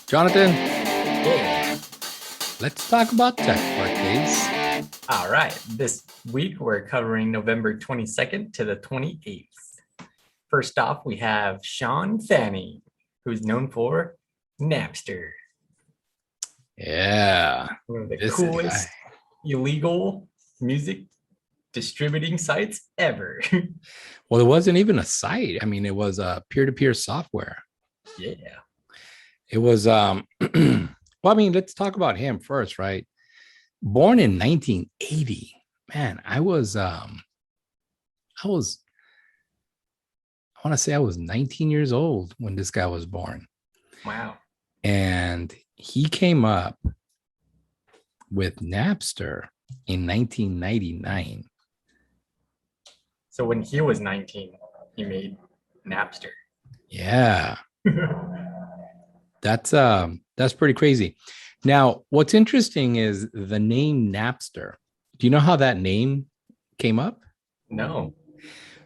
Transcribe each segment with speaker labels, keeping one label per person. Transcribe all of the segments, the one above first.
Speaker 1: Jonathan,
Speaker 2: Yeah.
Speaker 1: let's talk about tech birthdays.
Speaker 2: All right. This week we're covering November 22nd to the 28th. First off, we have Sean Fanning, who's known for Napster,
Speaker 1: Yeah,
Speaker 2: one of the
Speaker 1: this guy.
Speaker 2: coolest illegal music distributing sites ever.
Speaker 1: Well, it wasn't even a site. I mean, it was a peer-to-peer software.
Speaker 2: Yeah.
Speaker 1: It was well, I mean, let's talk about him first, right? Born in 1980. Man, I was I want to say I was 19 years old when this guy was born.
Speaker 2: Wow.
Speaker 1: And he came up with Napster in 1999.
Speaker 2: So when he was 19, he made Napster.
Speaker 1: Yeah. That's pretty crazy. Now, what's interesting is the name Napster. Do you know how that name came up?
Speaker 2: No.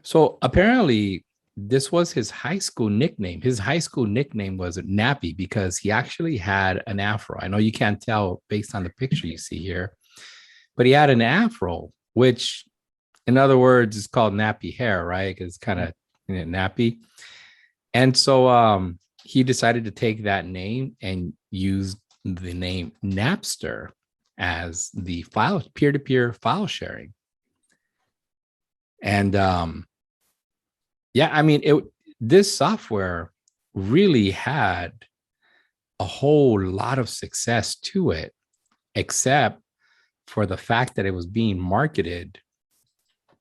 Speaker 1: So apparently, this was his high school nickname. His high school nickname was Nappy because he actually had an afro. I know you can't tell based on the picture you see here, but he had an afro, which, in other words, is called nappy hair, right? Because it's kind of nappy. And so he decided to take that name and use the name Napster as the file peer-to-peer file sharing. And yeah, I mean, this software really had a whole lot of success to it, except for the fact that it was being marketed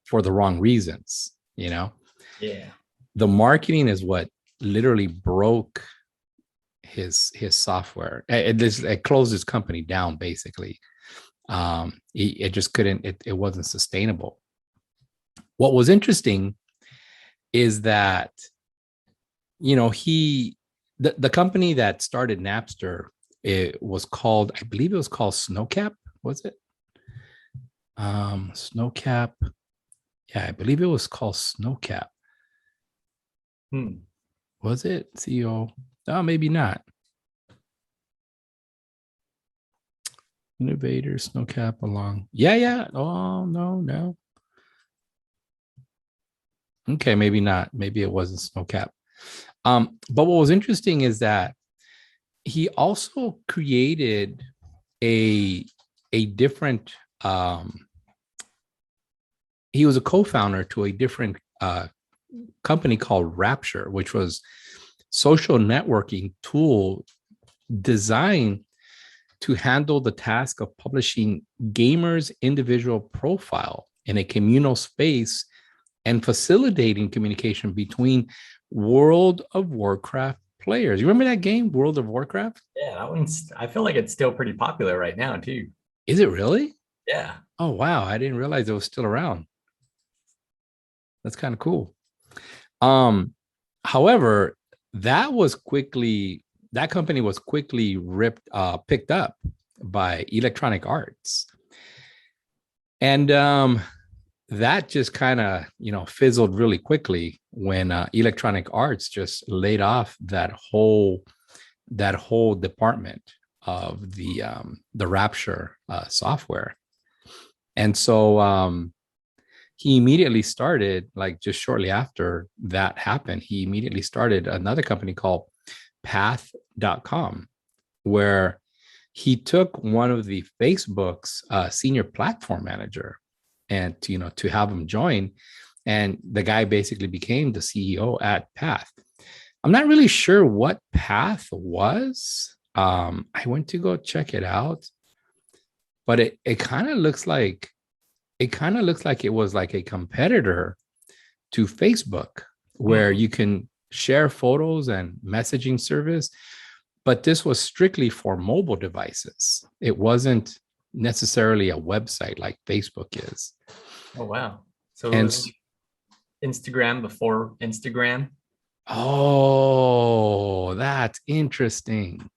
Speaker 1: for the wrong reasons.
Speaker 2: Yeah.
Speaker 1: The marketing is what literally broke his software. It closed his company down basically. It just couldn't. It wasn't sustainable. What was interesting is that the company that started Napster, it was called, I believe it was called Snowcap. Was it? Snowcap. Yeah, I believe it was called Snowcap. Was it CEO? Oh, maybe not. Innovator, Snowcap along. Yeah. Oh, no. Okay, maybe not. Maybe it wasn't Snowcap. But what was interesting is that he also created a different. He was a co-founder to a different company called Rapture, which was social networking tool designed to handle the task of publishing gamers' individual profile in a communal space and facilitating communication between World of Warcraft players. You remember that game, World of Warcraft?
Speaker 2: Yeah, that one's, I feel like it's still pretty popular right now, too.
Speaker 1: Is it really?
Speaker 2: Yeah.
Speaker 1: Oh, wow. I didn't realize it was still around. That's kind of cool. However, that company was quickly picked up by Electronic Arts. And that just kind of fizzled really quickly when Electronic Arts just laid off that whole department of the Rapture software. And so he immediately started, like just shortly after that happened, he immediately started another company called path.com, where he took one of the Facebook's senior platform manager and to have him join. And the guy basically became the CEO at Path. I'm not really sure what Path was. I went to go check it out, but it kind of looks like it was like a competitor to Facebook, where you can share photos and messaging service, but this was strictly for mobile devices. It wasn't necessarily a website like Facebook is.
Speaker 2: Oh, wow. So it
Speaker 1: And
Speaker 2: was Instagram before Instagram.
Speaker 1: oh, that's interesting.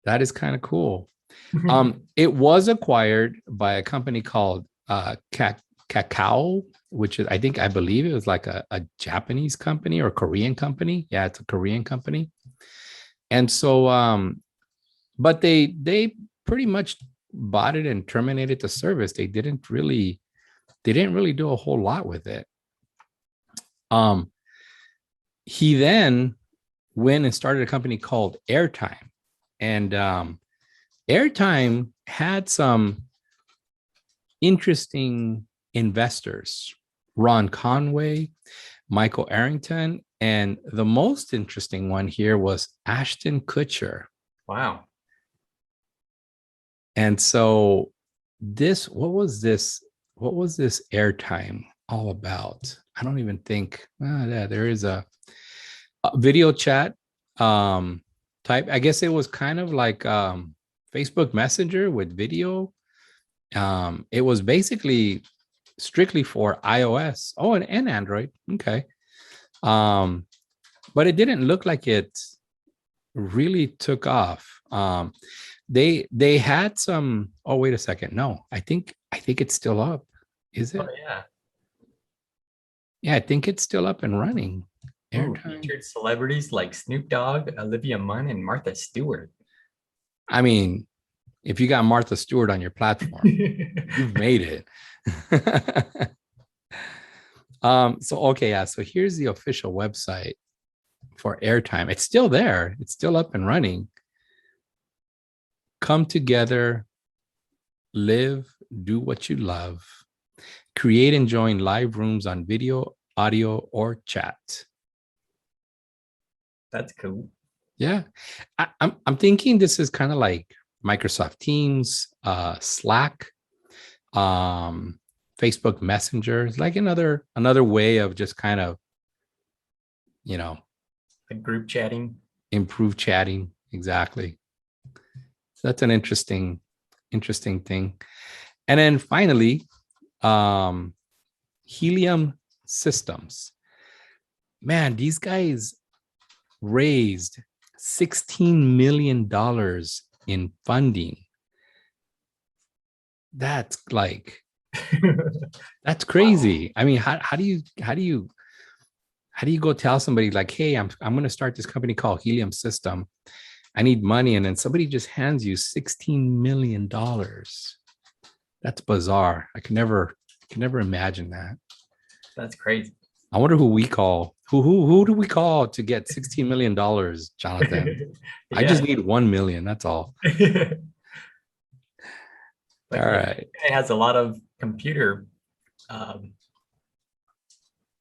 Speaker 1: That is kind of cool. It was acquired by a company called Kakao, which is, I believe it was like a Japanese company or Korean company. Yeah, it's a Korean company. And so, but they pretty much bought it and terminated the service. They didn't really do a whole lot with it. He then went and started a company called Airtime, and Airtime had some interesting investors: Ron Conway, Michael Arrington, and the most interesting one here was Ashton Kutcher.
Speaker 2: Wow.
Speaker 1: And so what was this Airtime all about? I don't even think yeah, there is a video chat type. I guess it was kind of like Facebook Messenger with video. It was basically strictly for iOS. Oh, and Android. Okay. But it didn't look like it really took off. They had some. Oh, wait a second. No, I think it's still up. Is it?
Speaker 2: Oh, yeah.
Speaker 1: Yeah, I think it's still up and running.
Speaker 2: Ooh, featured celebrities like Snoop Dogg, Olivia Munn, and Martha Stewart.
Speaker 1: I mean, if you got Martha Stewart on your platform, you've made it. So okay, yeah. So here's the official website for Airtime. It's still there. It's still up and running. Come together, live, do what you love, create and join live rooms on video, audio, or chat.
Speaker 2: That's cool.
Speaker 1: Yeah, I'm thinking this is kind of like Microsoft Teams, Slack, Facebook Messenger. It's like another way of just kind of,
Speaker 2: Like group chatting.
Speaker 1: improve chatting. Exactly. So that's an interesting thing. And then finally, Helium Systems. Man, these guys raised $16 million in funding. That's like, that's crazy. Wow. I mean, how do you go tell somebody like, hey, I'm going to start this company called Helium System. I need money. And then somebody just hands you $16 million. That's bizarre. I can never imagine that.
Speaker 2: That's crazy.
Speaker 1: I wonder who we call. Who do we call to get $16 million, Jonathan? Yeah. I just need 1 million. That's all.
Speaker 2: All right. It has a lot of computer, a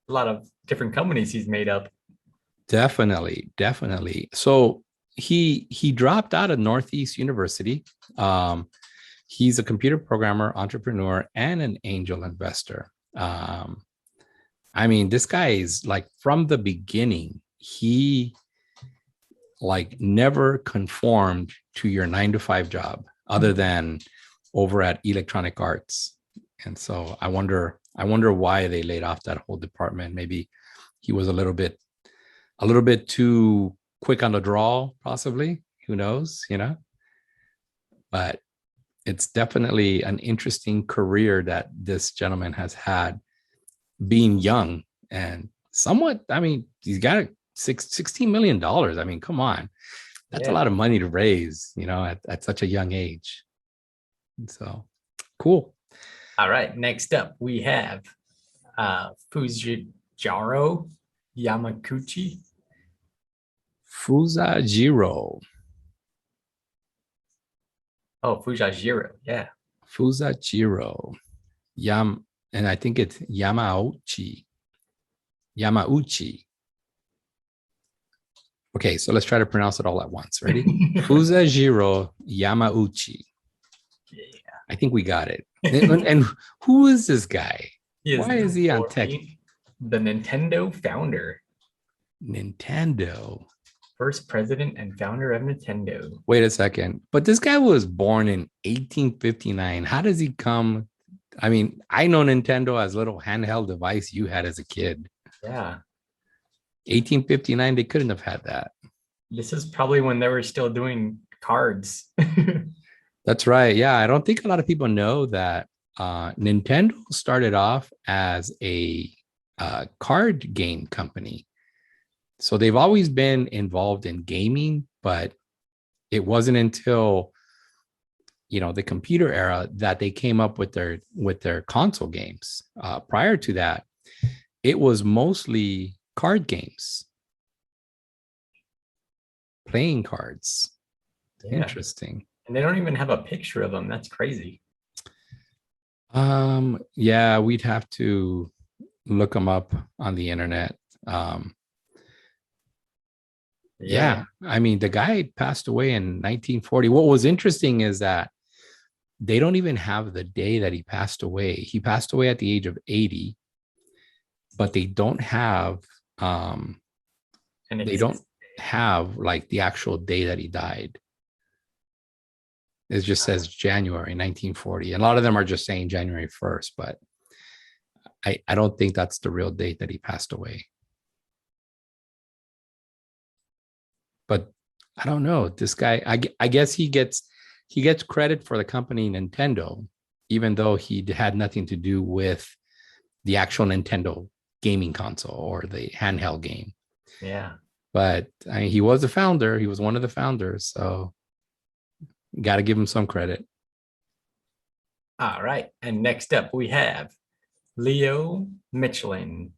Speaker 2: lot of different companies he's made up.
Speaker 1: Definitely. So he dropped out of Northeast University. He's a computer programmer, entrepreneur, and an angel investor. I mean, this guy is like, from the beginning, he like never conformed to your 9-to-5 job other than over at Electronic Arts. And so I wonder why they laid off that whole department. Maybe he was a little bit too quick on the draw, possibly. Who knows, But it's definitely an interesting career that this gentleman has had, being young and somewhat. I mean, he's got $16 million. I mean, come on. That's a lot of money to raise, at such a young age. So cool.
Speaker 2: All right. Next up, we have Fujijiro Yamaguchi.
Speaker 1: Fujijiro.
Speaker 2: Oh, Fujijiro. Yeah.
Speaker 1: Fujijiro. And I think it's Yamauchi. Okay, so let's try to pronounce it all at once. Ready? Fujijiro Yamauchi. Yeah. I think we got it. And who is this guy? Why is he on tech?
Speaker 2: The Nintendo founder.
Speaker 1: Nintendo.
Speaker 2: First president and founder of Nintendo.
Speaker 1: Wait a second. But this guy was born in 1859. How does he come? I mean, I know Nintendo as a little handheld device you had as a kid.
Speaker 2: Yeah.
Speaker 1: 1859, they couldn't have had that.
Speaker 2: This is probably when they were still doing cards.
Speaker 1: That's right. Yeah, I don't think a lot of people know that Nintendo started off as a card game company. So they've always been involved in gaming, but it wasn't until the computer era that they came up with their console games. Prior to that, it was mostly card games, playing cards.
Speaker 2: Yeah.
Speaker 1: Interesting.
Speaker 2: And they don't even have a picture of them. That's crazy.
Speaker 1: Yeah, we'd have to look them up on the internet. Yeah, I mean, the guy passed away in 1940. What was interesting is that they don't even have the day that he passed away. He passed away at the age of 80, but they don't have they don't have like the actual day that he died. It just says January 1940. And a lot of them are just saying January 1st, but I don't think that's the real date that he passed away. But I don't know. This guy, I guess he gets credit for the company Nintendo, even though he had nothing to do with the actual Nintendo gaming console or the handheld game.
Speaker 2: Yeah.
Speaker 1: But I mean, he was the founder. He was one of the founders. So got to give him some credit.
Speaker 2: All right. And next up, we have Leo Michelin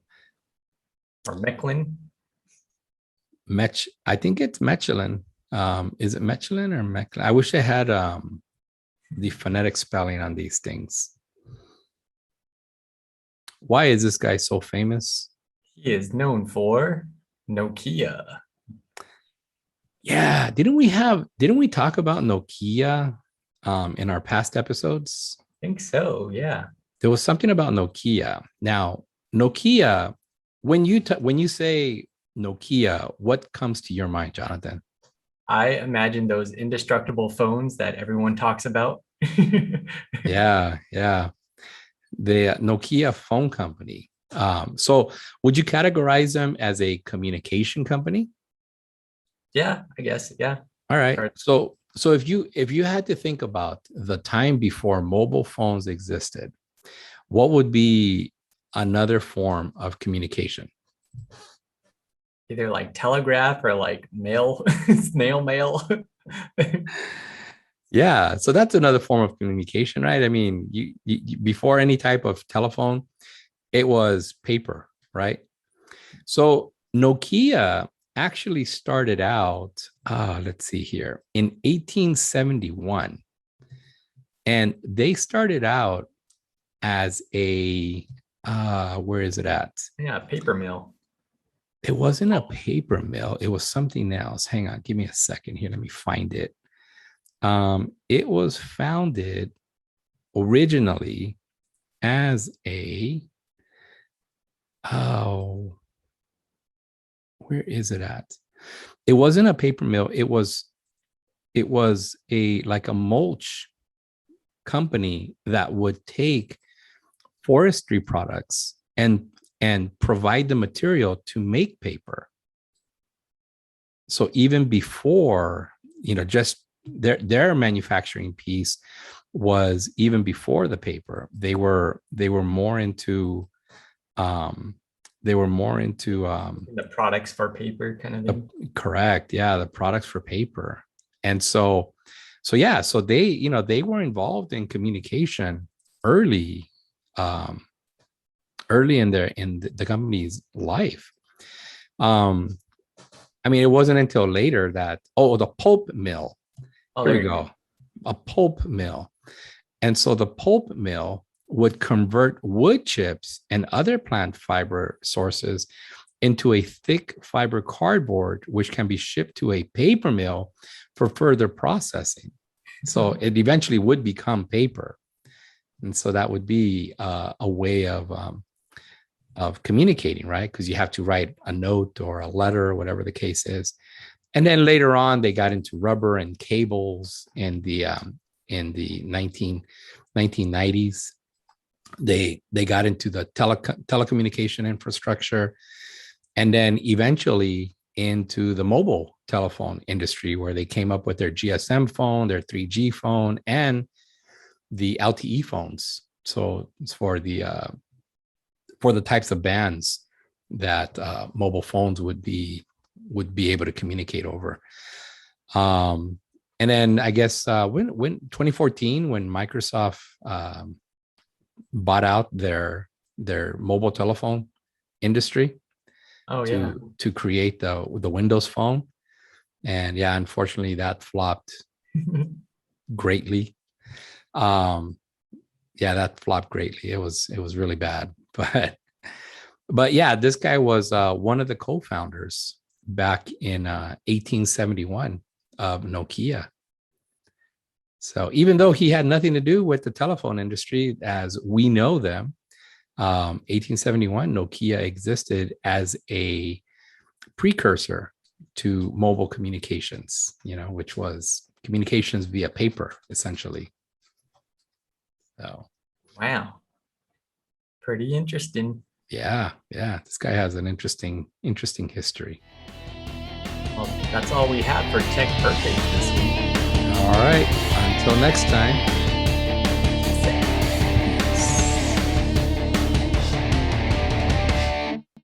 Speaker 2: or Mechlin.
Speaker 1: I think it's Michelin. Is it Michelin or Mechlin? I wish I had the phonetic spelling on these things. Why is this guy so famous?
Speaker 2: He is known for Nokia.
Speaker 1: Yeah, didn't we talk about Nokia in our past episodes?
Speaker 2: I think so, yeah.
Speaker 1: There was something about Nokia. Now, Nokia, when you say Nokia, what comes to your mind, Jonathan?
Speaker 2: I imagine those indestructible phones that everyone talks about.
Speaker 1: Yeah. The Nokia phone company. So would you categorize them as a communication company?
Speaker 2: Yeah, I guess. Yeah.
Speaker 1: All right. So if you had to think about the time before mobile phones existed, what would be another form of communication?
Speaker 2: Either like telegraph or like mail, snail mail.
Speaker 1: Yeah, so that's another form of communication, right? I mean, before any type of telephone, it was paper, right? So Nokia actually started out, let's see here, in 1871. And they started out as a, where is it at?
Speaker 2: Yeah, paper mill.
Speaker 1: It wasn't a paper mill. It was something else. Hang on, give me a second here. Let me find it. It was founded originally as a, where is it at? It wasn't a paper mill. It was a like a mulch company that would take forestry products and provide the material to make paper. So even before, just their manufacturing piece was even before the paper. They were more into the
Speaker 2: products for paper kind of thing.
Speaker 1: Correct. Yeah, the products for paper. And so they were involved in communication early in the company's life. I mean, it wasn't until later that the pulp mill. Here we go. A pulp mill. And so the pulp mill would convert wood chips and other plant fiber sources into a thick fiber cardboard, which can be shipped to a paper mill for further processing. So it eventually would become paper. And so that would be a way of communicating, right? Because you have to write a note or a letter or whatever the case is. And then later on, they got into rubber and cables in the 1990s. They got into the telecommunication infrastructure, and then eventually into the mobile telephone industry, where they came up with their GSM phone, their 3G phone, and the LTE phones. So it's for the types of bands that mobile phones would be able to communicate over. And then I guess when 2014, when Microsoft bought out their mobile telephone industry
Speaker 2: Oh yeah.
Speaker 1: to create the Windows Phone, and yeah, unfortunately that flopped greatly. Yeah, that flopped greatly. It was really bad, but yeah, this guy was one of the co-founders back in 1871 of Nokia. So even though he had nothing to do with the telephone industry as we know them, 1871 Nokia existed as a precursor to mobile communications, which was communications via paper, essentially. So,
Speaker 2: Wow. Pretty interesting.
Speaker 1: yeah, this guy has an interesting history.
Speaker 2: Well, that's all we have for Tech Birthdays this week.
Speaker 1: All right, until next time.